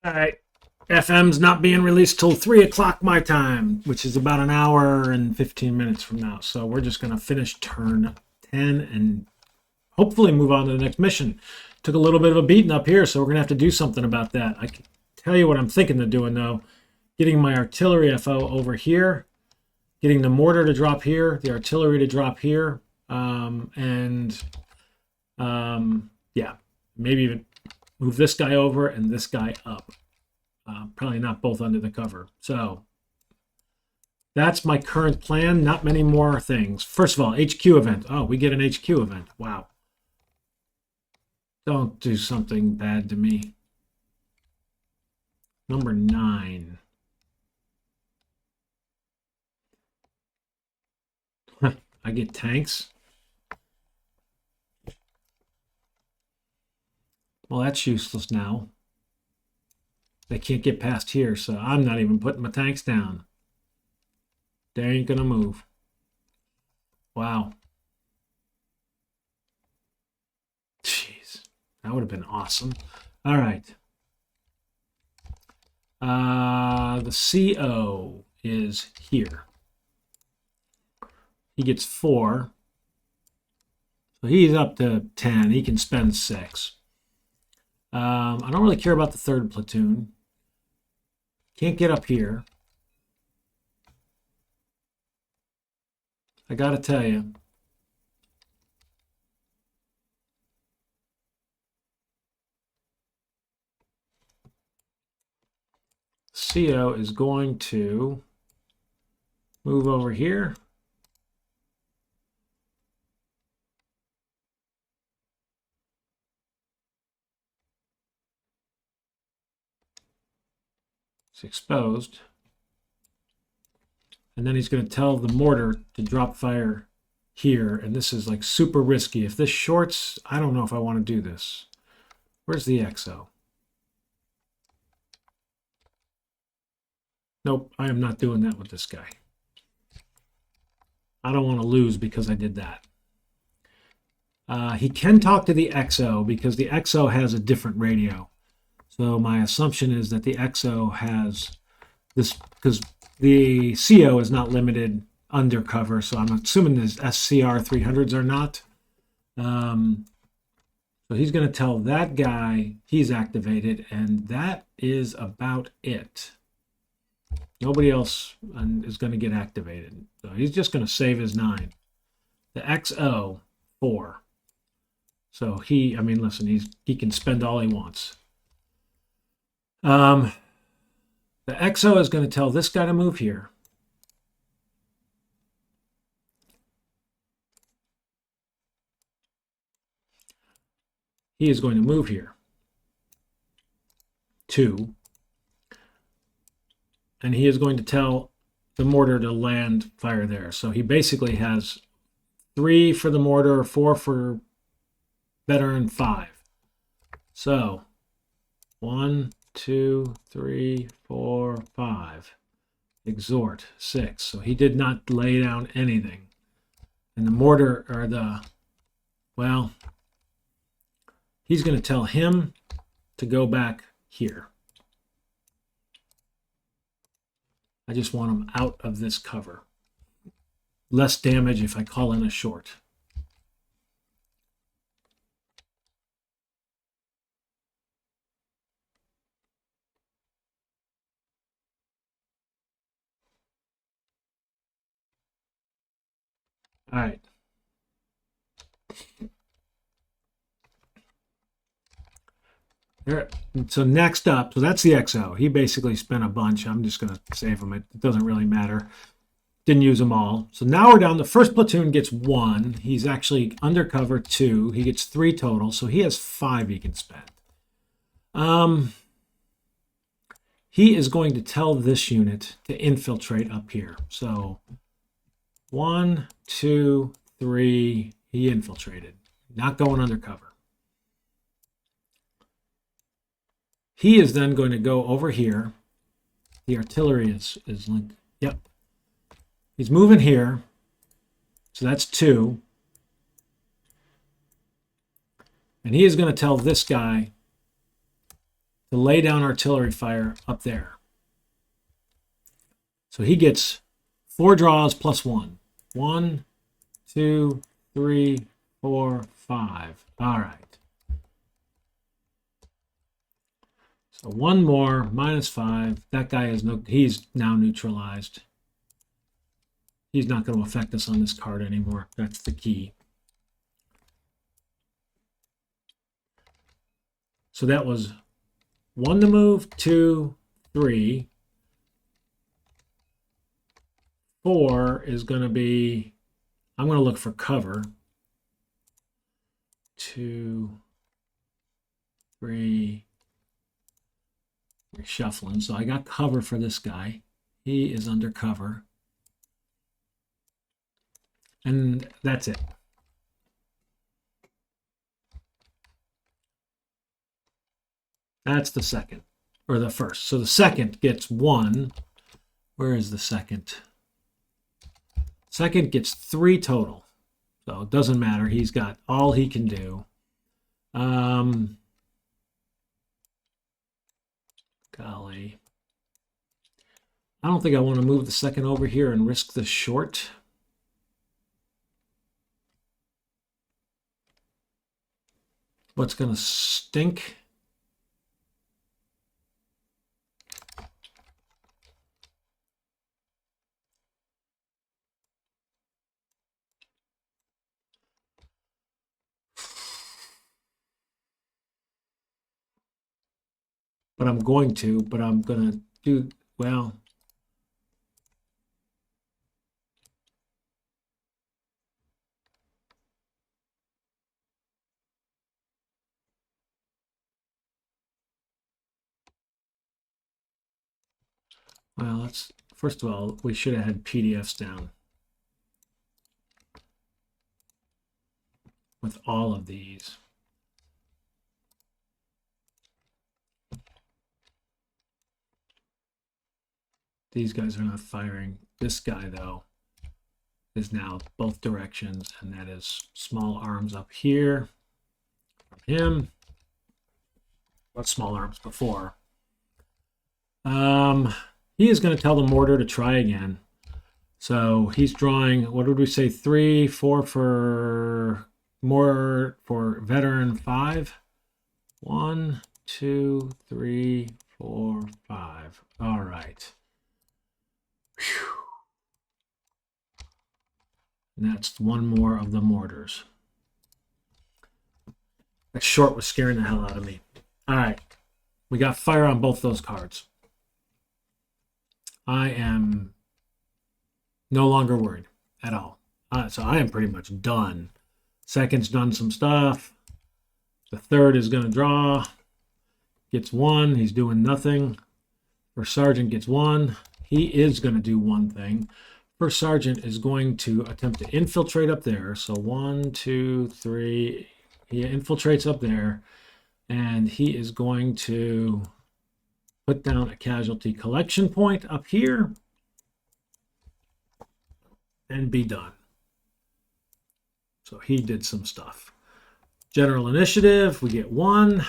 All right. FM's not being released till 3 o'clock my time, which is about an hour and 15 minutes from now. So we're just going to finish turn 10 and hopefully move on to the next mission. Took a little bit of a beating up here, so we're going to have to do something about that. I can tell you what I'm thinking of doing, though. Getting my artillery FO over here, getting the mortar to drop here, the artillery to drop here, yeah, maybe even move this guy over and this guy up. Probably not both under the cover. So that's my current plan. Not many more things. First of all, HQ event. Oh, we get an HQ event. Wow. Don't do something bad to me. Number 9. I get tanks. Well, that's useless now. They can't get past here, so I'm not even putting my tanks down. They ain't gonna move. Wow. Jeez, that would have been awesome. All right. The CO is here. He gets 4. So he's up to 10. He can spend 6. I don't really care about the 3rd platoon. Can't get up here. I gotta tell you. CO is going to move over here. It's exposed. And then he's going to tell the mortar to drop fire here. And this is like super risky. If this shorts, I don't know if I want to do this. Where's the XO? Nope, I am not doing that with this guy. I don't want to lose because I did that. He can talk to the XO because the XO has a different radio. So my assumption is that the XO has this, because the CO is not limited undercover, so I'm assuming his SCR 300s are not. So he's going to tell that guy he's activated, and that is about it. Nobody else is going to get activated. So he's just going to save his 9. The XO, 4. So I mean, listen, he can spend all he wants. The XO is going to tell this guy to move here. He is going to move here. 2. And he is going to tell the mortar to land fire there. So he basically has 3 for the mortar, 4 for veteran, 5. So 1, 2, 3, 4, 5. Exhort, 6. So he did not lay down anything. And the mortar, or well, he's going to tell him to go back here. I just want him out of this cover. Less damage if I call in a short. All right. There. So next up, so that's the XO. He basically spent a bunch. I'm just going to save him. It doesn't really matter. Didn't use them all. So now we're down. The first platoon gets 1. He's actually undercover 2. He gets 3 total. So he has 5 he can spend. He is going to tell this unit to infiltrate up here. So 1, 2, 3. He infiltrated. Not going undercover. He is then going to go over here. The artillery is linked. Yep. He's moving here. So that's 2. And he is going to tell this guy to to lay down artillery fire up there. So he gets 4 draws plus 1. 1, 2, 3, 4, 5. All right. So 1 more, minus 5. That guy is he's now neutralized. He's not going to affect us on this card anymore. That's the key. So that was 1 to move, 2, 3. 4 is going to be, I'm going to look for cover. 2, 3, reshuffling. So I got cover for this guy. He is under cover. And that's it. That's the second, or the first. So the second gets 1. Where is the second? Second gets 3 total. So it doesn't matter. He's got all he can do. Golly. I don't think I want to move the second over here and risk the short. What's going to stink? But I'm going to do, well. Well, let's, first of all, we should have had PDFs down with all of these. These guys are not firing. This guy, though, is now both directions, and that is small arms up here from him. What small arms before? He is going to tell the mortar to try again. So he's drawing, what did we say, 3, 4 for more for veteran 5. 1, 2, 3, 4, 5. All right. Whew. And that's 1 more of the mortars. That short was scaring the hell out of me. All right. We got fire on both those cards. I am no longer worried at all. So I am pretty much done. Second's done some stuff. The third is going to draw. Gets 1. He's doing nothing. First sergeant gets 1. He is going to do one thing. First sergeant is going to attempt to infiltrate up there. So 1, 2, 3. He infiltrates up there. And he is going to put down a casualty collection point up here and be done. So he did some stuff. General initiative, we get 1.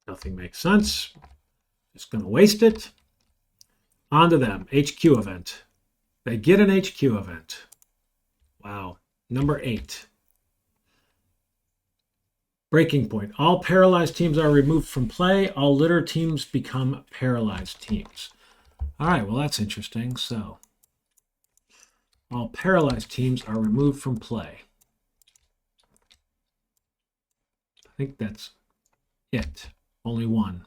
Nothing makes sense. Just going to waste it. On to them. HQ event. They get an HQ event. Wow. Number 8. Breaking point. All paralyzed teams are removed from play. All litter teams become paralyzed teams. All right, well, that's interesting. So, all paralyzed teams are removed from play. I think that's it. Only 1.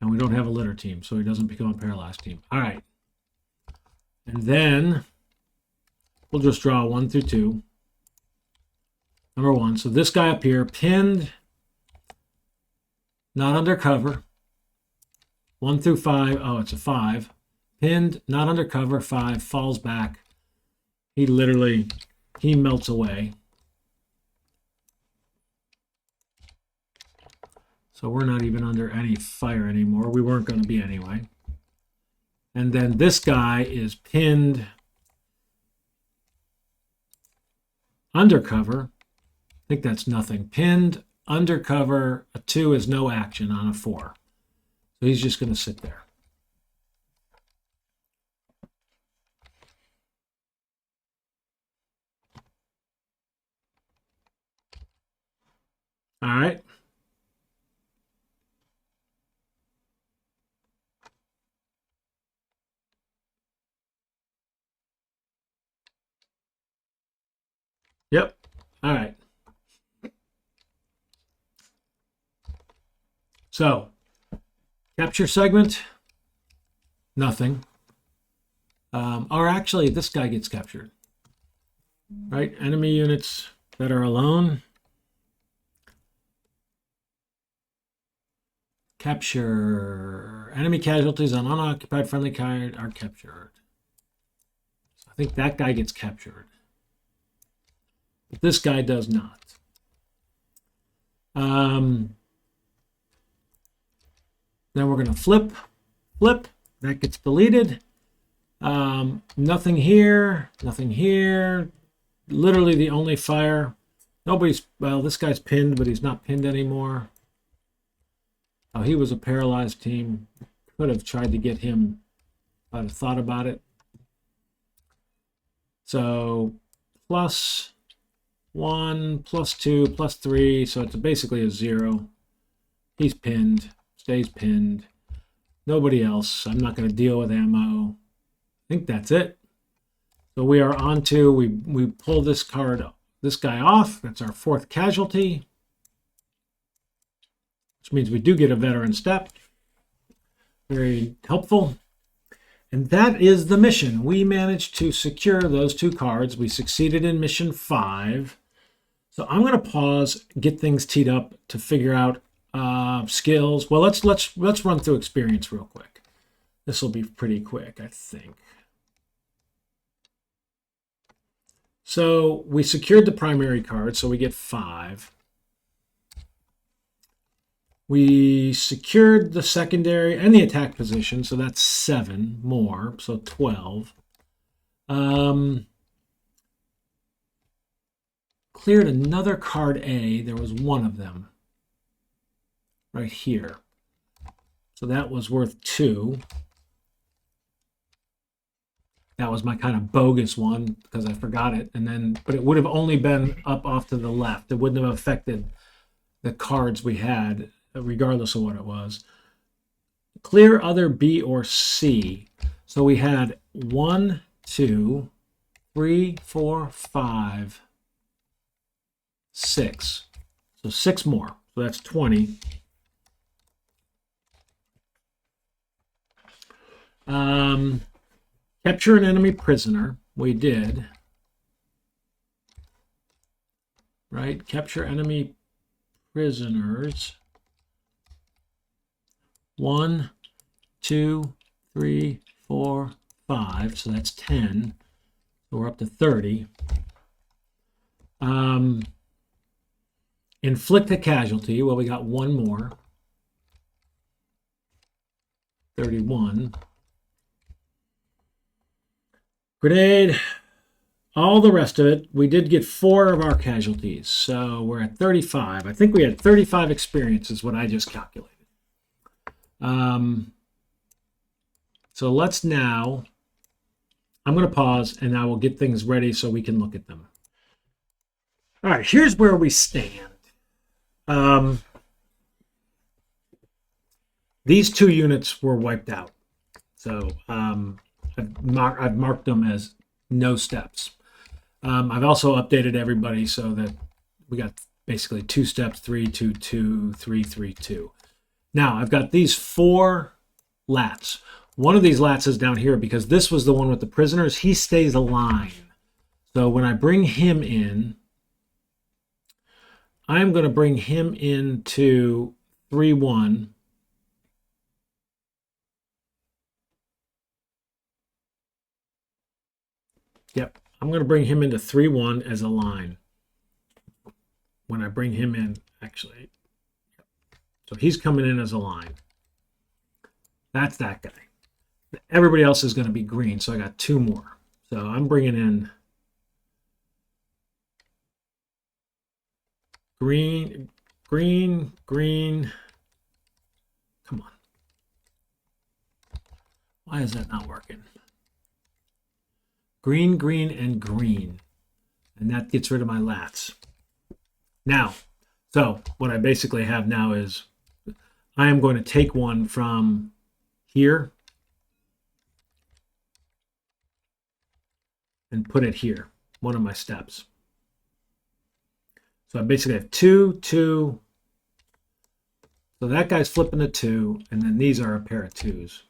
And we don't have a litter team, so he doesn't become a paralyzed team. All right. And then we'll just draw 1 through 2. Number 1. So this guy up here, pinned, not under cover. 1 through 5. Oh, it's a 5. Pinned, not under cover. 5 falls back. He melts away. So we're not even under any fire anymore. We weren't going to be anyway. And then this guy is pinned. Undercover, I think that's nothing. Pinned, undercover, a 2 is no action on a 4. So he's just going to sit there. All right. Yep. All right. So, capture segment, nothing. Or actually, this guy gets captured. Right? Enemy units that are alone. Capture. Enemy casualties on unoccupied friendly card are captured. So I think that guy gets captured. But this guy does not. Then we're going to flip. That gets deleted. Nothing here. Nothing here. Literally the only fire. Nobody's, well, this guy's pinned, but he's not pinned anymore. Oh, he was a paralyzed team. Could have tried to get him. I'd have thought about it. So, +1, +2, +3. So it's basically a 0. He's pinned. Stays pinned. Nobody else. I'm not going to deal with ammo. I think that's it. So we are on to, we pull this card, this guy off. That's our 4th casualty. Which means we do get a veteran step. Very helpful. And that is the mission. We managed to secure those 2 cards. We succeeded in mission 5. So I'm going to pause, get things teed up to figure out skills. Well, let's run through experience real quick. This will be pretty quick, I think. So we secured the primary card, so we get 5. We secured the secondary and the attack position, so that's 7 more, so 12. Cleared another card A. There was 1 of them right here. So that was worth 2. That was my kind of bogus one because I forgot it. And then, but it would have only been up off to the left. It wouldn't have affected the cards we had, regardless of what it was. Clear other B or C. So we had 1, 2, 3, 4, 5, 6. So 6 more. So that's 20. Capture an enemy prisoner. We did. Right? Capture enemy prisoners. 1, 2, 3, 4, 5. So that's 10. So we're up to 30. Inflict a casualty. Well, we got 1 more. 31. Grenade. All the rest of it. We did get 4 of our casualties. So we're at 35. I think we had 35 experience is what I just calculated. So let's now, I'm going to pause and I will get things ready so we can look at them. All right, here's where we stand. These 2 units were wiped out. So I've marked them as no steps. I've also updated everybody so that we got basically 2 steps, 3, 2, 2, 3, 3, 2. Now I've got these 4 lats. One of these lats is down here because this was the one with the prisoners. He stays aligned. So when I bring him in, I'm going to bring him into 3-1. Yep, I'm going to bring him into 3-1 as a line. When I bring him in, actually. So he's coming in as a line. That's that guy. Everybody else is going to be green, so I got 2 more. So I'm bringing in green, green, green. Come on. Why is that not working? Green, green, and green. And that gets rid of my lats. Now, so what I basically have now is I am going to take one from here and put it here, one of my steps. So I basically have 2, 2. So that guy's flipping a 2, and then these are a pair of 2s.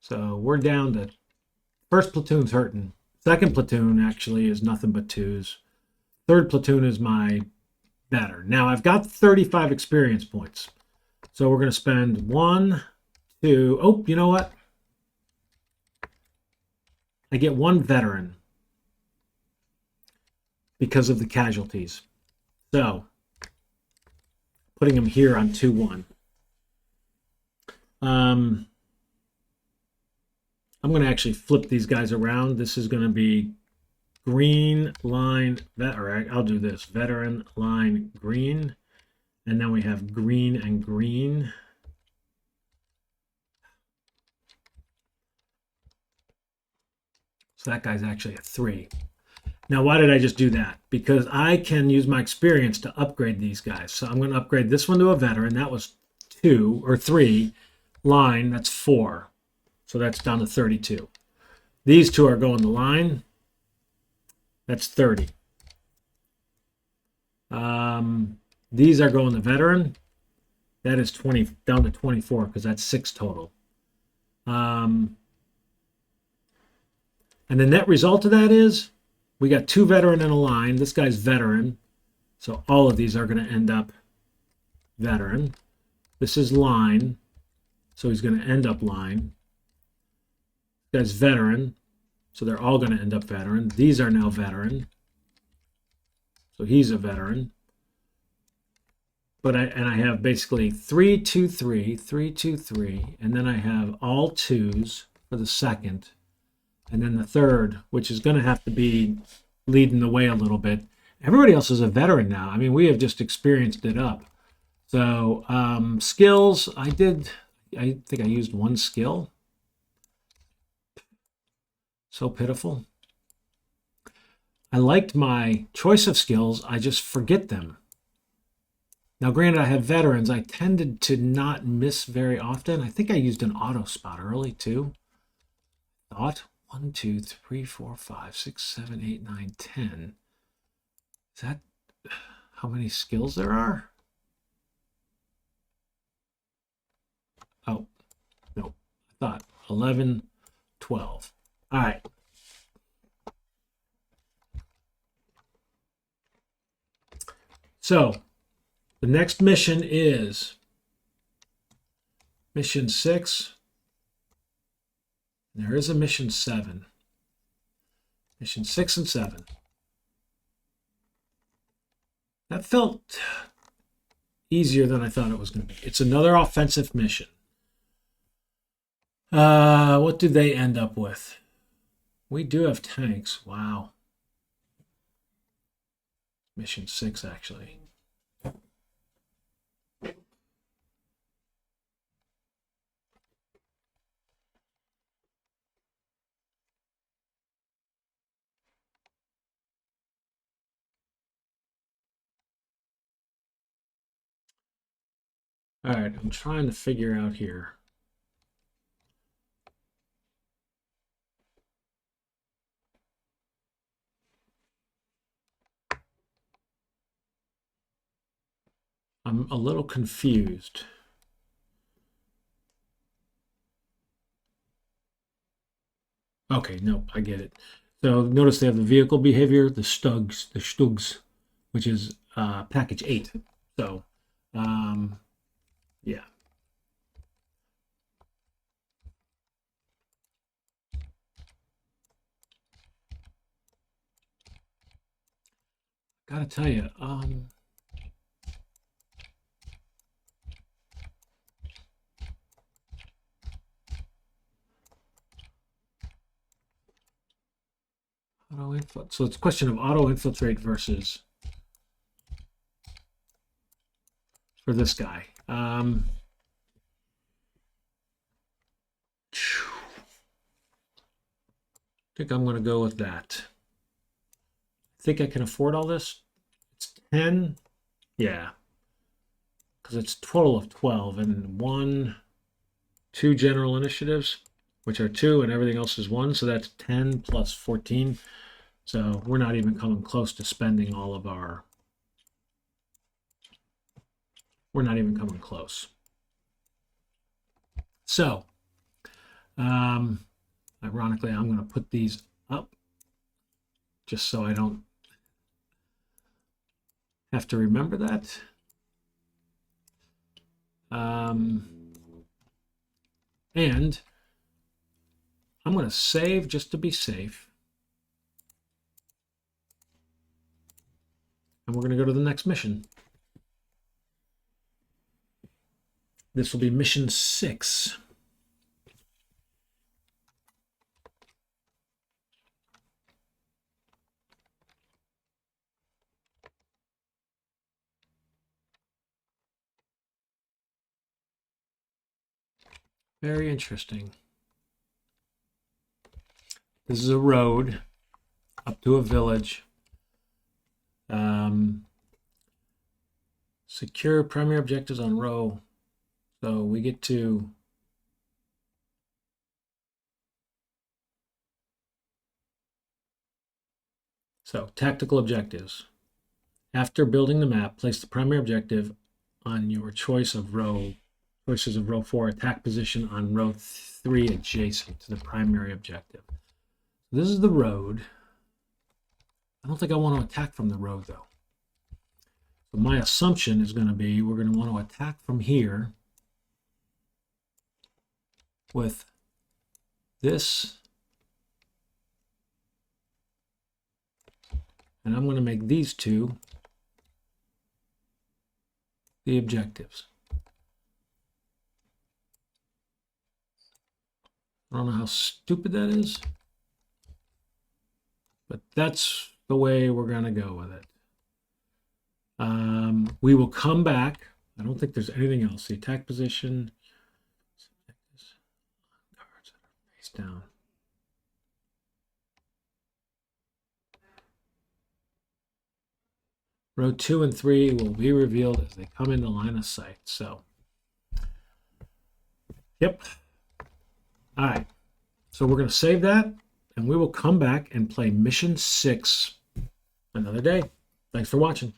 So we're down to, first platoon's hurting. Second platoon actually is nothing but 2s. Third platoon is my better. Now I've got 35 experience points. So we're going to spend 1, 2. Oh, you know what? I get 1 veteran because of the casualties. So putting him here on 2-1. I'm going to actually flip these guys around. This is going to be green line, or I'll do this, veteran line green. And then we have green and green. So that guy's actually a 3. Now, why did I just do that? Because I can use my experience to upgrade these guys. So I'm going to upgrade this one to a veteran. That was 2 or 3. Line, that's 4. So that's down to 32. These 2 are going to line. That's 30. These are going to veteran. That is 20, down to 24 because that's 6 total. And the net result of that is we got 2 veteran in a line. This guy's veteran. So all of these are going to end up veteran. This is line. So he's going to end up line. This guy's veteran. So they're all going to end up veteran. These are now veteran. So he's a veteran. But I have basically 3, 2, 3, 3, 2, 3. And then I have all 2s for the second. And then the third, which is going to have to be leading the way a little bit. Everybody else is a veteran now. I mean, we have just experienced it up. So skills, I think I used 1 skill. So pitiful. I liked my choice of skills. I just forget them. Now, granted, I have veterans. I tended to not miss very often. I think I used an auto spot early too. Thought 1, 2, 3, 4, 5, 6, 7, 8, 9, 10. Is that how many skills there are? Oh, no. I thought 11, 12. All right. So the next mission is mission 6. There is a mission 7. Mission 6 and 7. That felt easier than I thought it was going to be. It's another offensive mission. What did they end up with? We do have tanks. Wow. Mission 6, actually. All right, I'm trying to figure out here. I'm a little confused. Okay, no, I get it. So notice they have the vehicle behavior, the stugs, which is package 8. So, yeah. Gotta tell you, auto infiltrate. So it's a question of auto infiltrate versus for this guy. I think I'm going to go with that. I think I can afford all this. It's 10. Yeah. Because it's a total of 12 and 2 general initiatives, which are 2 and everything else is 1. So that's 10 plus 14. So we're not even coming close to spending all of our... We're not even coming close. So, ironically, I'm going to put these up just so I don't have to remember that. And I'm going to save just to be safe. And we're going to go to the next mission. This will be mission 6. Very interesting. This is a road up to a village. Secure primary objectives on row. So we get to tactical objectives. After building the map, place the primary objective on your choices of row 4, attack position on row 3 adjacent to the primary objective. This is the road. I don't think I want to attack from the road though. So my assumption is going to be we're going to want to attack from here with this. And I'm going to make these 2 the objectives. I don't know how stupid that is, but that's the way we're going to go with it. We will come back. I don't think there's anything else. The attack position. Cards that are face down. Row 2 and 3 will be revealed as they come into line of sight. So, yep. All right. So we're going to save that, and we will come back and play mission 6 another day. Thanks for watching.